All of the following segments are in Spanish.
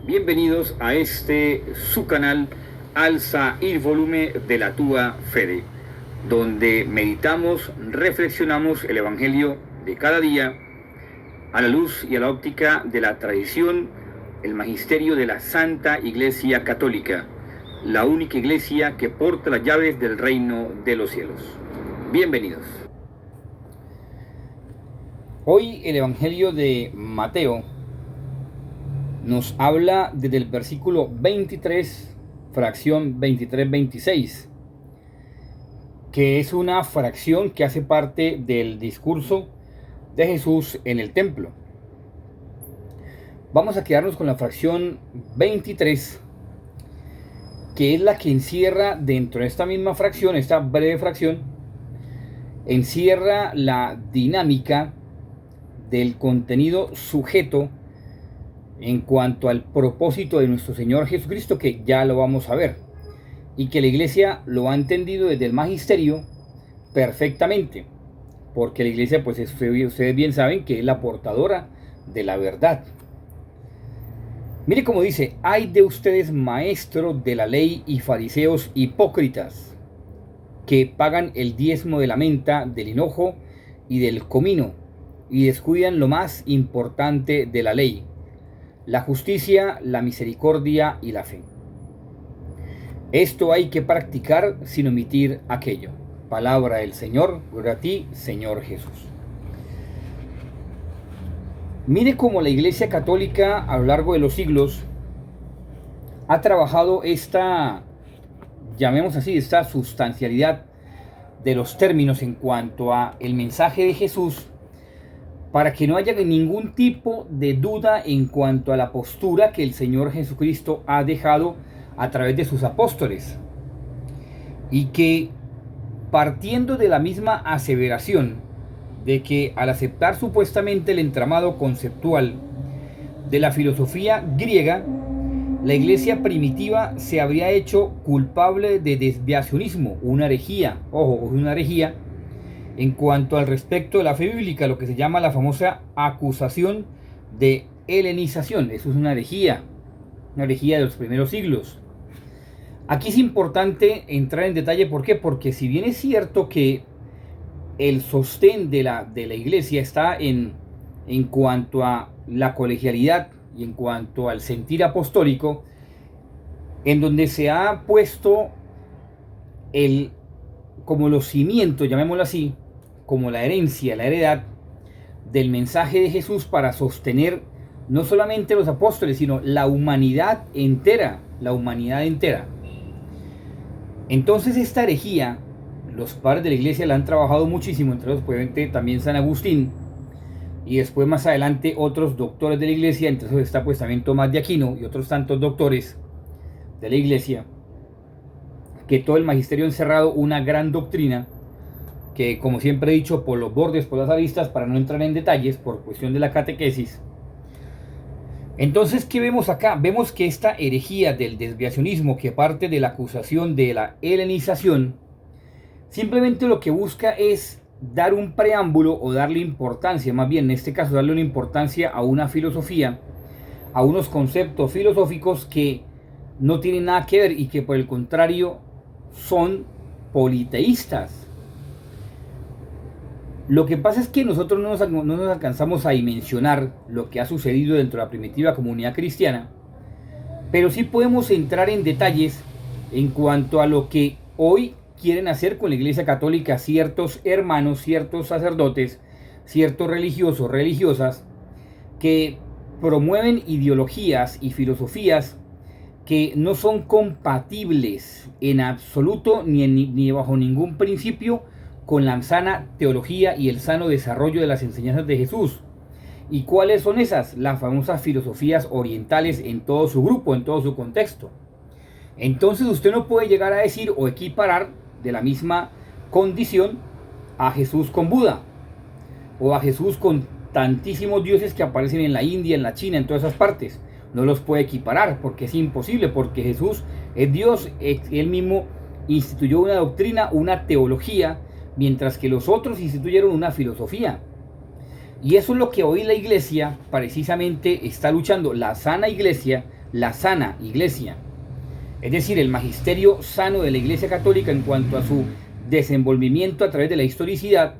Bienvenidos a su canal Alza il volume de la tua fede, donde meditamos, reflexionamos el Evangelio de cada día a la luz y a la óptica de la tradición, el magisterio de la Santa Iglesia Católica, la única iglesia que porta las llaves del reino de los cielos. Bienvenidos. Hoy el Evangelio de Mateo nos habla desde el versículo 23, fracción 23-26, que es una fracción que hace parte del discurso de Jesús en el templo. Vamos a quedarnos con la fracción 23, que es la que encierra dentro de esta misma fracción, esta breve fracción, encierra la dinámica del contenido sujeto en cuanto al propósito de nuestro Señor Jesucristo, que ya lo vamos a ver, y que la iglesia lo ha entendido desde el magisterio perfectamente, porque la iglesia, pues ustedes bien saben que es la portadora de la verdad. Mire cómo dice: ay de ustedes, maestros de la ley y fariseos hipócritas, que pagan el diezmo de la menta, del hinojo y del comino, y descuidan lo más importante de la ley, la justicia, la misericordia y la fe. Esto hay que practicar sin omitir aquello. Palabra del Señor. Gloria a ti, Señor Jesús. Mire cómo la Iglesia Católica a lo largo de los siglos ha trabajado esta, llamemos así, esta sustancialidad de los términos en cuanto a el mensaje de Jesús, para que no haya ningún tipo de duda en cuanto a la postura que el Señor Jesucristo ha dejado a través de sus apóstoles, y que, partiendo de la misma aseveración de que al aceptar supuestamente el entramado conceptual de la filosofía griega, la iglesia primitiva se habría hecho culpable de desviacionismo, una herejía, una herejía, en cuanto al respecto de la fe bíblica, lo que se llama la famosa acusación de helenización. Eso es una herejía de los primeros siglos. Aquí es importante entrar en detalle. ¿Por qué? Porque si bien es cierto que el sostén de la iglesia está en cuanto a la colegialidad y en cuanto al sentir apostólico, en donde se ha puesto como los cimientos, llamémoslo así, como la herencia, la heredad del mensaje de Jesús para sostener no solamente los apóstoles, sino la humanidad entera, Entonces esta herejía, los padres de la iglesia la han trabajado muchísimo, entre ellos probablemente también San Agustín, y después más adelante otros doctores de la iglesia, entre esos está pues también Tomás de Aquino y otros tantos doctores de la iglesia, que todo el magisterio ha encerrado una gran doctrina que, como siempre he dicho, por los bordes, por las aristas, para no entrar en detalles, por cuestión de la catequesis. Entonces, ¿qué vemos acá? Vemos que esta herejía del desviacionismo, que parte de la acusación de la helenización, simplemente lo que busca es dar un preámbulo o darle importancia, más bien en este caso darle una importancia a una filosofía, a unos conceptos filosóficos que no tienen nada que ver y que por el contrario son politeístas. Lo que pasa es que nosotros no nos alcanzamos a dimensionar lo que ha sucedido dentro de la primitiva comunidad cristiana, pero sí podemos entrar en detalles en cuanto a lo que hoy quieren hacer con la Iglesia Católica ciertos hermanos, ciertos sacerdotes, ciertos religiosos, religiosas, que promueven ideologías y filosofías que no son compatibles en absoluto ni bajo ningún principio con la sana teología y el sano desarrollo de las enseñanzas de Jesús. ¿Y cuáles son esas? Las famosas filosofías orientales en todo su grupo, en todo su contexto. Entonces usted no puede llegar a decir o equiparar de la misma condición a Jesús con Buda, o a Jesús con tantísimos dioses que aparecen en la India, en la China, en todas esas partes. No los puede equiparar porque es imposible, porque Jesús es Dios, él mismo instituyó una doctrina, una teología, mientras que los otros instituyeron una filosofía. Y eso es lo que hoy la iglesia precisamente está luchando, la sana iglesia, la sana iglesia. Es decir, el magisterio sano de la Iglesia Católica en cuanto a su desenvolvimiento a través de la historicidad,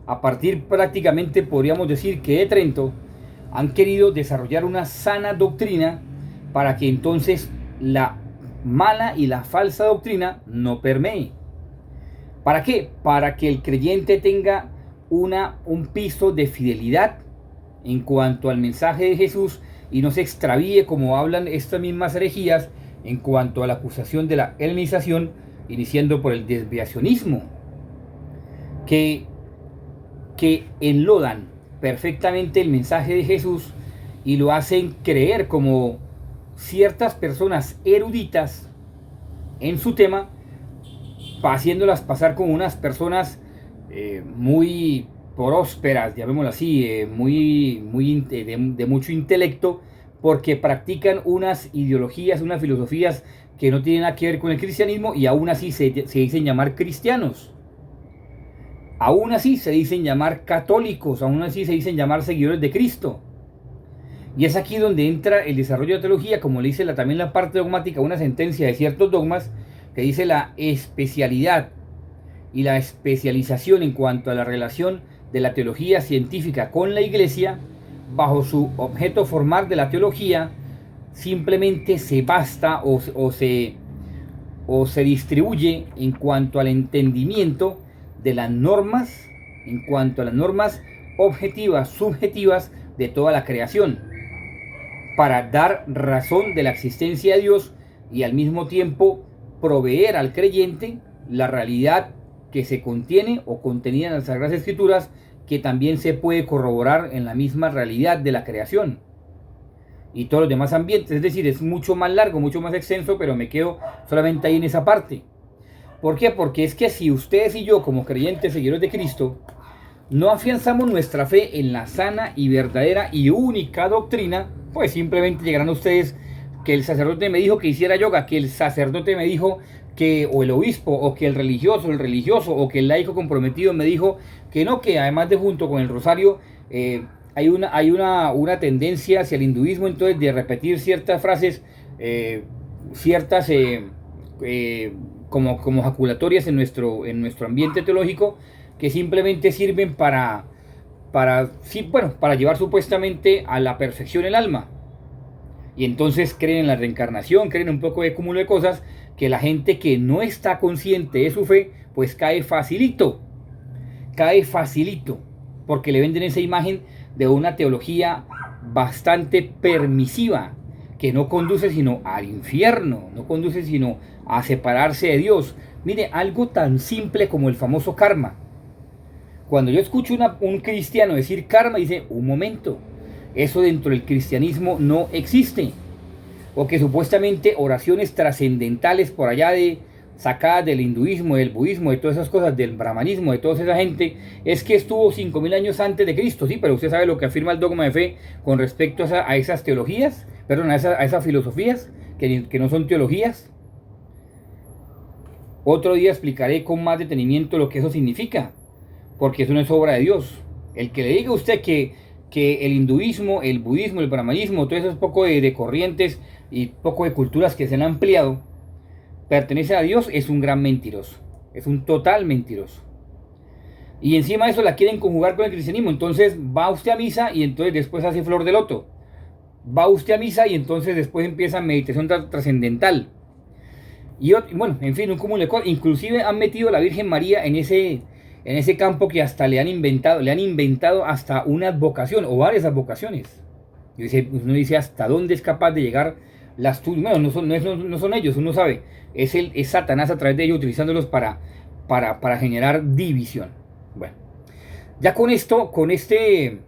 a partir prácticamente podríamos decir que de Trento, han querido desarrollar una sana doctrina para que entonces la mala y la falsa doctrina no permee. ¿Para qué? Para que el creyente tenga un piso de fidelidad en cuanto al mensaje de Jesús y no se extravíe como hablan estas mismas herejías en cuanto a la acusación de la helenización, iniciando por el desviacionismo, que enlodan perfectamente el mensaje de Jesús y lo hacen creer como ciertas personas eruditas en su tema, haciéndolas pasar como unas personas muy prósperas, llamémoslo así, de mucho intelecto, porque practican unas ideologías, unas filosofías que no tienen nada que ver con el cristianismo y aún así se dicen llamar cristianos. Aún así se dicen llamar católicos, aún así se dicen llamar seguidores de Cristo. Y es aquí donde entra el desarrollo de teología, como le dice también la parte dogmática, una sentencia de ciertos dogmas, que dice la especialidad y la especialización en cuanto a la relación de la teología científica con la Iglesia, bajo su objeto formal de la teología, simplemente se basta o se distribuye en cuanto al entendimiento de las normas, en cuanto a las normas objetivas, subjetivas de toda la creación, para dar razón de la existencia de Dios y al mismo tiempo proveer al creyente la realidad que se contiene o contenida en las Sagradas Escrituras, que también se puede corroborar en la misma realidad de la creación y todos los demás ambientes. Es decir, es mucho más largo, mucho más extenso, pero me quedo solamente ahí en esa parte. ¿Por qué? Porque es que si ustedes y yo, como creyentes, seguidores de Cristo, no afianzamos nuestra fe en la sana y verdadera y única doctrina, pues simplemente llegarán ustedes que el sacerdote me dijo que hiciera yoga, que el sacerdote me dijo que, o el obispo, o que el religioso, o que el laico comprometido me dijo que no, que además de junto con el rosario hay una tendencia hacia el hinduismo, entonces de repetir ciertas frases, como jaculatorias en nuestro ambiente teológico, que simplemente sirven para llevar supuestamente a la perfección el alma. Y entonces creen en la reencarnación, creen un poco de cúmulo de cosas que la gente que no está consciente de su fe, pues cae facilito, porque le venden esa imagen de una teología bastante permisiva, que no conduce sino al infierno, no conduce sino a separarse de Dios. Mire, algo tan simple como el famoso karma. Cuando yo escucho un cristiano decir karma, dice, un momento, eso dentro del cristianismo no existe. O que supuestamente oraciones trascendentales por allá sacadas del hinduismo, del budismo, de todas esas cosas, del brahmanismo, de toda esa gente, es que estuvo 5.000 años antes de Cristo, sí, pero usted sabe lo que afirma el dogma de fe con respecto a esas teologías, perdón, a esas filosofías, que no son teologías. Otro día explicaré con más detenimiento lo que eso significa, porque eso no es obra de Dios. El que le diga a usted que el hinduismo, el budismo, el brahmanismo, todos esos poco de corrientes y poco de culturas que se han ampliado, pertenece a Dios, es un gran mentiroso, es un total mentiroso. Y encima de eso la quieren conjugar con el cristianismo. Entonces va usted a misa y entonces después hace flor de loto. Va usted a misa y entonces después empieza meditación trascendental. Y bueno, en fin, un cúmulo de cosas. Inclusive han metido a la Virgen María en ese campo que hasta le han inventado hasta una advocación o varias advocaciones. Y uno dice hasta dónde es capaz de llegar las tuyas. Bueno, no son ellos, uno sabe. Es Satanás a través de ellos utilizándolos para generar división. Bueno, ya con este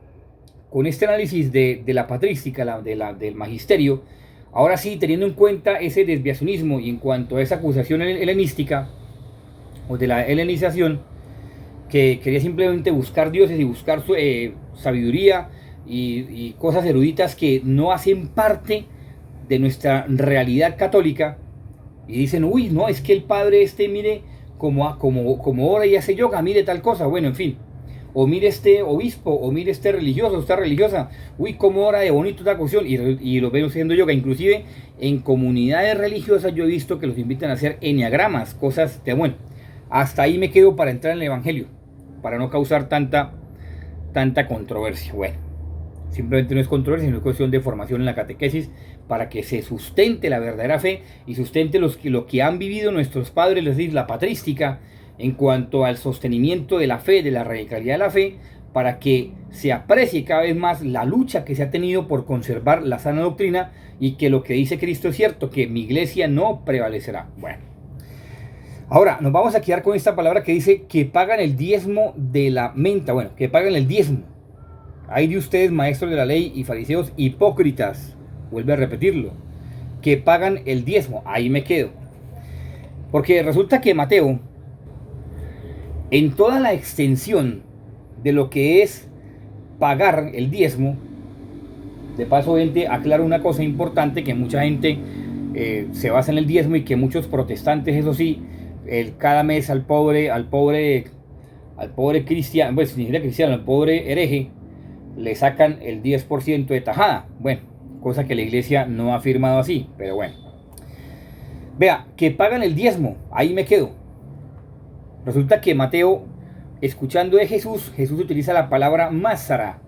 análisis de la patrística, del magisterio, ahora sí, teniendo en cuenta ese desviacionismo y en cuanto a esa acusación helenística o de la helenización, que quería simplemente buscar dioses y buscar sabiduría y cosas eruditas que no hacen parte de nuestra realidad católica, y dicen, uy, no, es que el padre mire como ora y hace yoga, mire tal cosa. Bueno, en fin, o mire este obispo, o mire este religioso, esta religiosa, uy, cómo ora de bonito esta cuestión, y lo veo haciendo yoga. Inclusive en comunidades religiosas yo he visto que los invitan a hacer enneagramas, cosas de, bueno, hasta ahí me quedo para entrar en el evangelio, para no causar tanta controversia. Bueno, simplemente no es controversia, sino es cuestión de formación en la catequesis para que se sustente la verdadera fe y sustente lo que han vivido nuestros padres, es decir, la patrística, en cuanto al sostenimiento de la fe, de la radicalidad de la fe, para que se aprecie cada vez más la lucha que se ha tenido por conservar la sana doctrina y que lo que dice Cristo es cierto, que mi iglesia no prevalecerá. Bueno, ahora nos vamos a quedar con esta palabra que dice que pagan el diezmo de la menta. Bueno, que pagan el diezmo. Hay de ustedes, maestros de la ley y fariseos hipócritas, vuelve a repetirlo, que pagan el diezmo. Ahí me quedo. Porque resulta que Mateo, en toda la extensión de lo que es pagar el diezmo, de paso, gente, aclaro una cosa importante, que mucha gente se basa en el diezmo y que muchos protestantes, eso sí, cada mes al pobre cristiano, pues ni siquiera cristiano, al pobre hereje, le sacan el 10% de tajada. Bueno, cosa que la iglesia no ha afirmado así, pero bueno. Vea, que pagan el diezmo, ahí me quedo. Resulta que Mateo, escuchando de Jesús utiliza la palabra másara,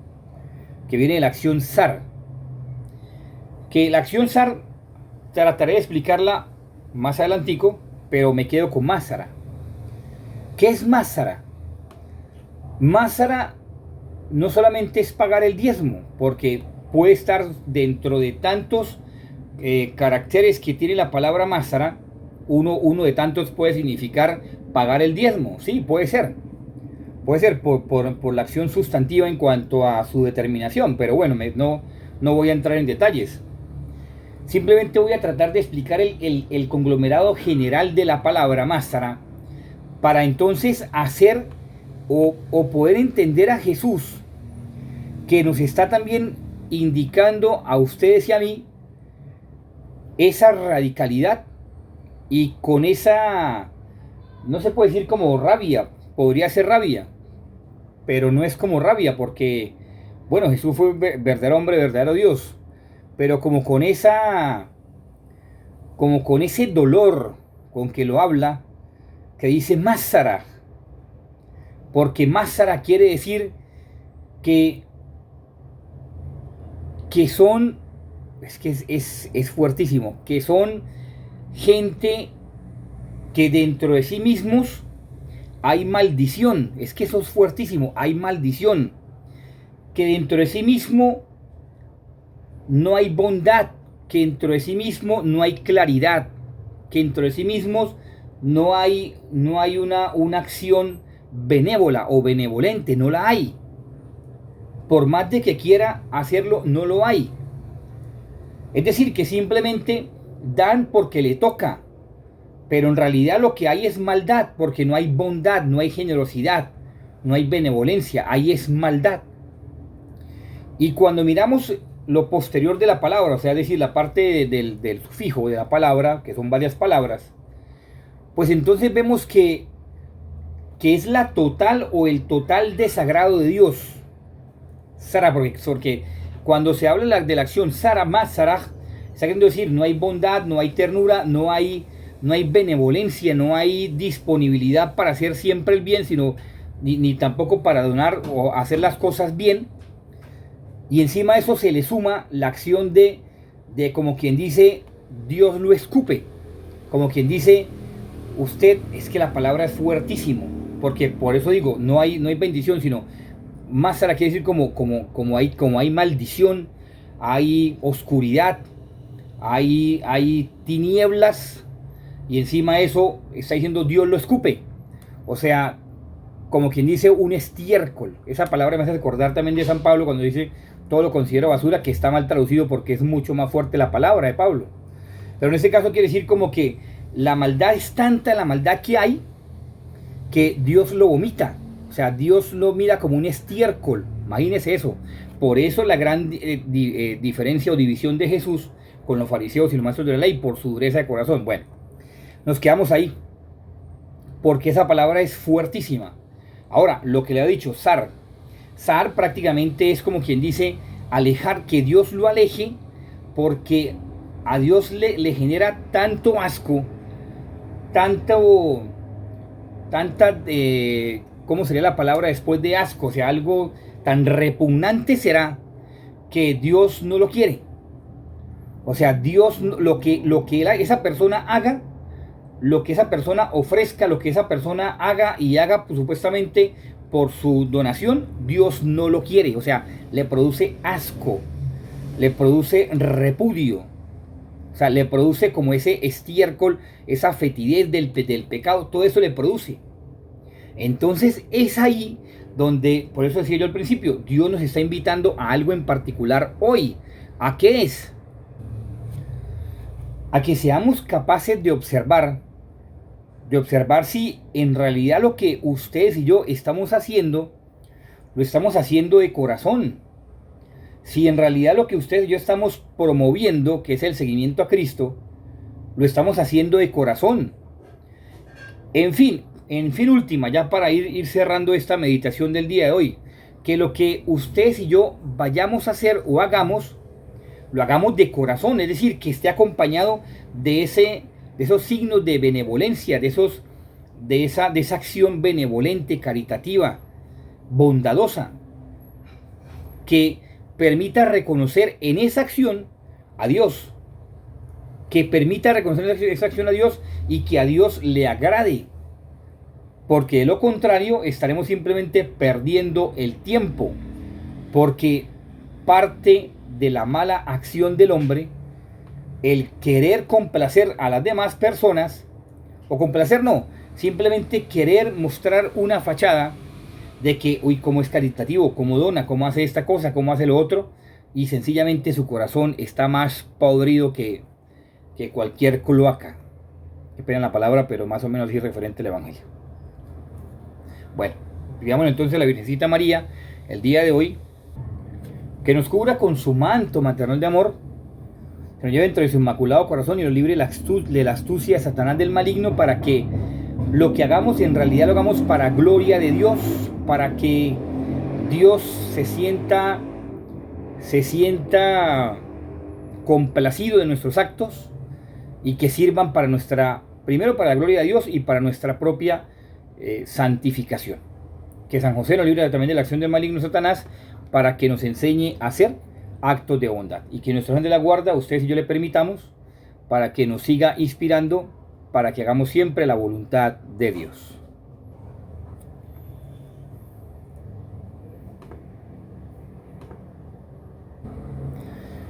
que viene de la acción zar. Que la acción zar trataré de explicarla más adelantico, pero me quedo con másara. ¿Qué es másara? Másara no solamente es pagar el diezmo, porque puede estar dentro de tantos caracteres que tiene la palabra másara. Uno de tantos puede significar pagar el diezmo, sí, puede ser por la acción sustantiva en cuanto a su determinación, pero bueno, no voy a entrar en detalles. Simplemente voy a tratar de explicar el conglomerado general de la palabra másara, para entonces hacer o poder entender a Jesús, que nos está también indicando a ustedes y a mí esa radicalidad, y con esa, no se puede decir como rabia, podría ser rabia, pero no es como rabia, porque, bueno, Jesús fue verdadero hombre, verdadero Dios, pero como con ese dolor con que lo habla, que dice másara, porque másara quiere decir que son, es que es fuertísimo, que son gente que dentro de sí mismos hay maldición. Es que eso es fuertísimo, hay maldición, que dentro de sí mismo no hay bondad, que dentro de sí mismo no hay claridad, que dentro de sí mismos no hay una acción benévola o benevolente, no la hay. Por más de que quiera hacerlo, no lo hay. Es decir, que simplemente dan porque le toca, pero en realidad lo que hay es maldad, porque no hay bondad, no hay generosidad, no hay benevolencia, ahí es maldad. Y cuando miramos lo posterior de la palabra, o sea, es decir, la parte del sufijo de la palabra, que son varias palabras, pues entonces vemos que es la total o el total desagrado de Dios. Sara, porque cuando se habla de la acción Sara más Sarah, está queriendo decir, no hay bondad, no hay ternura, no hay benevolencia, no hay disponibilidad para hacer siempre el bien, sino ni tampoco para donar o hacer las cosas bien. Y encima de eso se le suma la acción de como quien dice, Dios lo escupe. Como quien dice, usted, es que la palabra es fuertísimo, porque por eso digo, no hay bendición, sino másara quiere decir como hay maldición, hay oscuridad, hay tinieblas, y encima de eso está diciendo Dios lo escupe. O sea, como quien dice, un estiércol. Esa palabra me hace recordar también de San Pablo cuando dice todo lo considero basura, que está mal traducido porque es mucho más fuerte la palabra de Pablo. Pero en este caso quiere decir como que la maldad es tanta, la maldad que hay, que Dios lo vomita. O sea, Dios lo mira como un estiércol. Imagínese eso. Por eso la gran diferencia o división de Jesús con los fariseos y los maestros de la ley, por su dureza de corazón. Bueno, nos quedamos ahí, porque esa palabra es fuertísima. Ahora, lo que le ha dicho Sar. Sar prácticamente es como quien dice alejar, que Dios lo aleje, porque a Dios le genera tanto asco, tanto, tanta, ¿cómo sería la palabra después de asco? O sea, algo tan repugnante será que Dios no lo quiere. O sea, Dios, lo que esa persona haga, lo que esa persona ofrezca, lo que esa persona haga y haga pues, supuestamente por su donación, Dios no lo quiere. O sea, le produce asco, le produce repudio. O sea, le produce como ese estiércol, esa fetidez del pecado, todo eso le produce. Entonces es ahí donde, por eso decía yo al principio, Dios nos está invitando a algo en particular hoy. ¿A qué es? A que seamos capaces de observar si en realidad lo que ustedes y yo estamos haciendo, lo estamos haciendo de corazón. Si en realidad lo que ustedes y yo estamos promoviendo, que es el seguimiento a Cristo, lo estamos haciendo de corazón. En fin última, ya para ir cerrando esta meditación del día de hoy, que lo que ustedes y yo vayamos a hacer o hagamos, lo hagamos de corazón, es decir, que esté acompañado de esos signos de benevolencia, de esa acción benevolente, caritativa, bondadosa, que permita reconocer en esa acción a Dios, que permita reconocer esa acción a Dios y que a Dios le agrade, porque de lo contrario estaremos simplemente perdiendo el tiempo, porque parte de la mala acción del hombre, el querer complacer a las demás personas, o complacer no, simplemente querer mostrar una fachada de que, uy, cómo es caritativo, cómo dona, cómo hace esta cosa, cómo hace lo otro, y sencillamente su corazón está más podrido que cualquier cloaca. Qué pena la palabra, pero más o menos así referente al Evangelio. Bueno, pidamos entonces a la Virgencita María, el día de hoy, que nos cubra con su manto maternal de amor, que nos lleve dentro de su inmaculado corazón y nos libre de la astucia de Satanás del maligno, para que lo que hagamos en realidad lo hagamos para gloria de Dios, para que Dios se sienta complacido de nuestros actos y que sirvan primero para la gloria de Dios y para nuestra propia santificación. Que San José nos libre también de la acción del maligno Satanás, para que nos enseñe a hacer actos de bondad, y que nuestro ángel de la guarda, ustedes y yo le permitamos, para que nos siga inspirando, para que hagamos siempre la voluntad de Dios.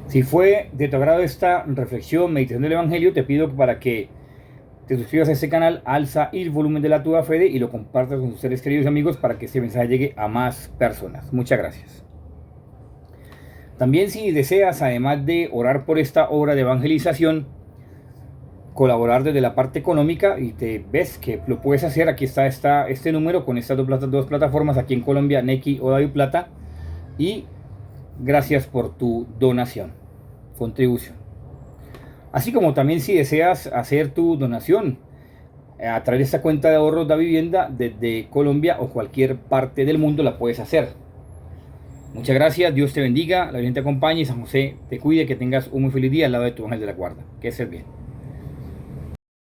Si fue de tu agrado esta reflexión, meditación del Evangelio, te pido para que te suscribas a este canal, alza el volumen de la tuya Fede y lo compartas con tus seres queridos y amigos, para que este mensaje llegue a más personas. Muchas gracias. También, si deseas, además de orar por esta obra de evangelización, colaborar desde la parte económica, y te ves que lo puedes hacer, aquí está este número con estas dos plataformas aquí en Colombia, Nequi o DaviPlata, y gracias por tu donación, contribución. Así como también, si deseas hacer tu donación a través de esta cuenta de ahorros de vivienda desde Colombia o cualquier parte del mundo, la puedes hacer. Muchas gracias, Dios te bendiga, la Virgen te acompañe y San José te cuide, que tengas un muy feliz día al lado de tu ángel de la guarda. Que estés bien.